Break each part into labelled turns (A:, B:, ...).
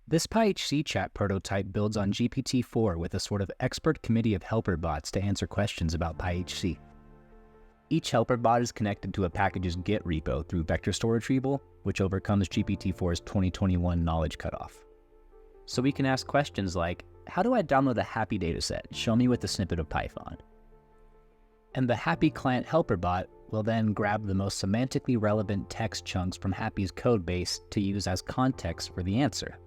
A: This PyHC-Chat prototype builds on GPT-4 with a sort of expert committee of helper bots to answer questions about PyHC. Each helper bot is connected to a package's Git repo through vector store retrieval, which overcomes GPT-4's 2021 knowledge cutoff. So we can ask questions like, how do I download the HAPI dataset? Show me with a snippet of Python. And the HAPI client helper bot will then grab the most semantically relevant text chunks from HAPI's codebase to use as context for the answer.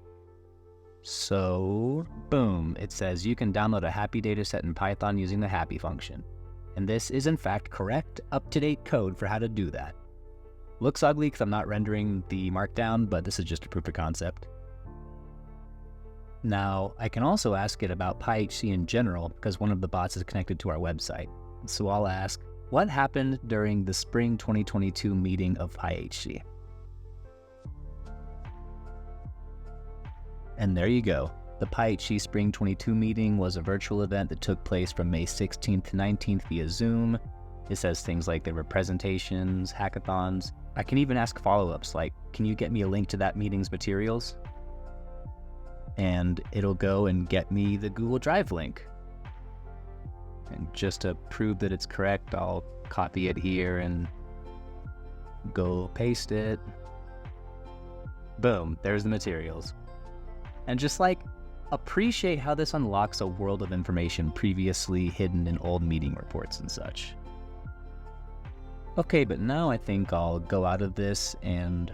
A: So, boom, it says you can download a HAPI dataset in Python using the HAPI function. And this is in fact correct, up-to-date code for how to do that. Looks ugly because I'm not rendering the markdown, but this is just a proof of concept. Now, I can also ask it about PyHC in general because one of the bots is connected to our website. So I'll ask, what happened during the spring 2022 meeting of PyHC? And there you go. The PyHC Spring 22 meeting was a virtual event that took place from May 16th to 19th via Zoom. It says things like there were presentations, hackathons. I can even ask follow-ups like, can you get me a link to that meeting's materials? And it'll go and get me the Google Drive link. And just to prove that it's correct, I'll copy it here and go paste it. Boom, there's the materials. And just like, appreciate how this unlocks a world of information previously hidden in old meeting reports and such. Okay, but now I think I'll go out of this and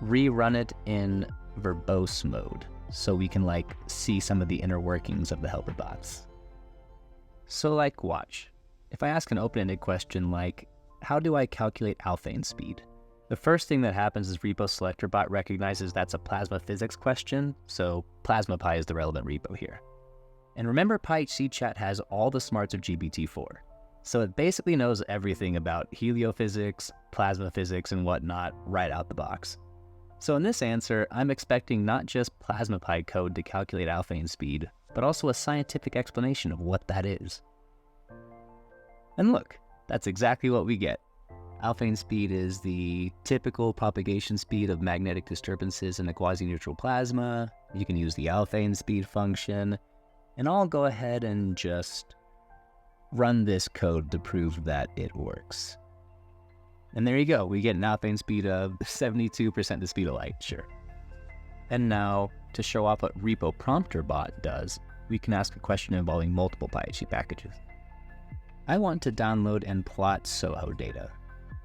A: rerun it in verbose mode so we can see some of the inner workings of the helper bots. So watch. If I ask an open-ended question like, how do I calculate Alfvén speed? The first thing that happens is repo selector bot recognizes that's a plasma physics question, so PlasmaPy is the relevant repo here. And remember, PyHC-Chat has all the smarts of GPT-4, so it basically knows everything about heliophysics, plasma physics, and whatnot right out the box. So in this answer, I'm expecting not just PlasmaPy code to calculate Alfvén speed, but also a scientific explanation of what that is. And look, that's exactly what we get. Alfvén speed is the typical propagation speed of magnetic disturbances in a quasi-neutral plasma. You can use the Alfvén speed function, and I'll go ahead and just run this code to prove that it works. And there you go, we get an Alfvén speed of 72% the speed of light, sure. And now, to show off what repo prompter bot does, we can ask a question involving multiple PyHC packages. I want to download and plot SOHO data.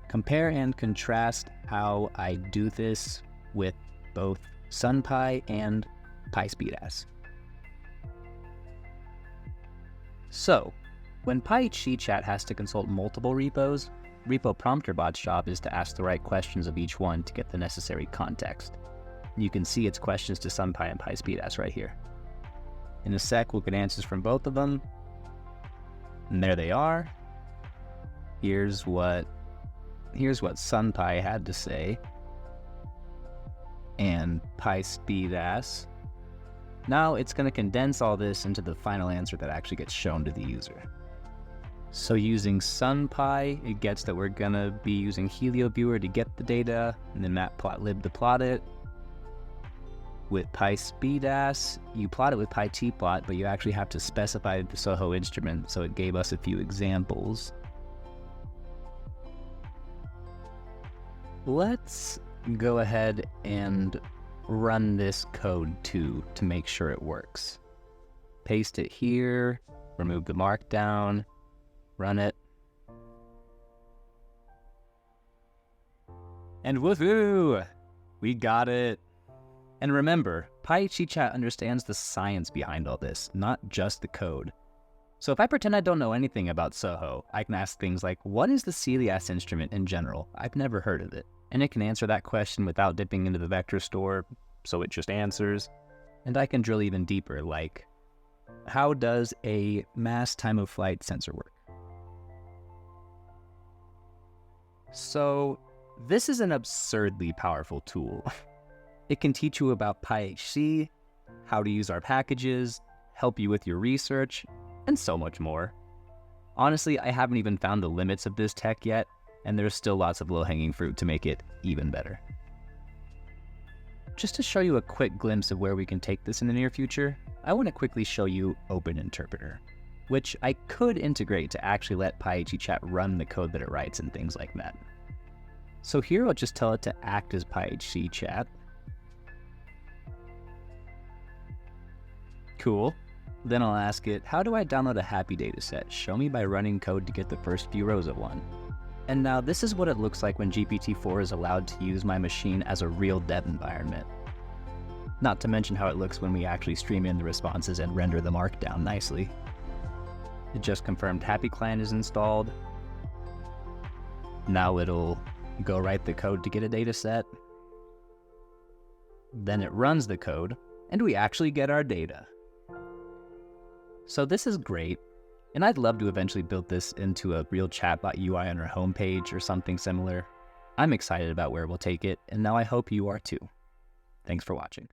A: Compare and contrast how I do this with both SunPy and PySpeedas. So, when PyHC-Chat has to consult multiple repos, repo prompter bot's job is to ask the right questions of each one to get the necessary context. You can see its questions to SunPy and PySpeedas right here. In a sec, we'll get answers from both of them. And there they are. Here's what SunPy had to say. And PySpeedas. Now it's going to condense all this into the final answer that actually gets shown to the user. So using SunPy, it gets that we're going to be using HelioViewer to get the data, and then matplotlib to plot it. With PySpeedas, you plot it with PyTplot, but you actually have to specify the SOHO instrument, so it gave us a few examples. Let's go ahead and run this code too to make sure it works. Paste it here, remove the markdown, run it. And woohoo! We got it! And remember, PyHC-Chat understands the science behind all this, not just the code. So if I pretend I don't know anything about SOHO, I can ask things like, what is the CELIAS instrument in general? I've never heard of it. And it can answer that question without dipping into the vector store, so it just answers. And I can drill even deeper, like, how does a mass time of flight sensor work? So this is an absurdly powerful tool. It can teach you about PyHC, how to use our packages, help you with your research, and so much more. Honestly, I haven't even found the limits of this tech yet, and there's still lots of low-hanging fruit to make it even better. Just to show you a quick glimpse of where we can take this in the near future, I want to quickly show you Open Interpreter, which I could integrate to actually let PyHC-Chat run the code that it writes and things like that. So here I'll just tell it to act as PyHC-Chat. Cool. Then I'll ask it, how do I download a HAPI dataset? Show me by running code to get the first few rows of one. And now this is what it looks like when GPT-4 is allowed to use my machine as a real dev environment. Not to mention how it looks when we actually stream in the responses and render the markdown nicely. It just confirmed HAPI client is installed. Now it'll go write the code to get a dataset. Then it runs the code, and we actually get our data. So this is great, and I'd love to eventually build this into a real chatbot UI on our homepage or something similar. I'm excited about where we'll take it, and now I hope you are too. Thanks for watching.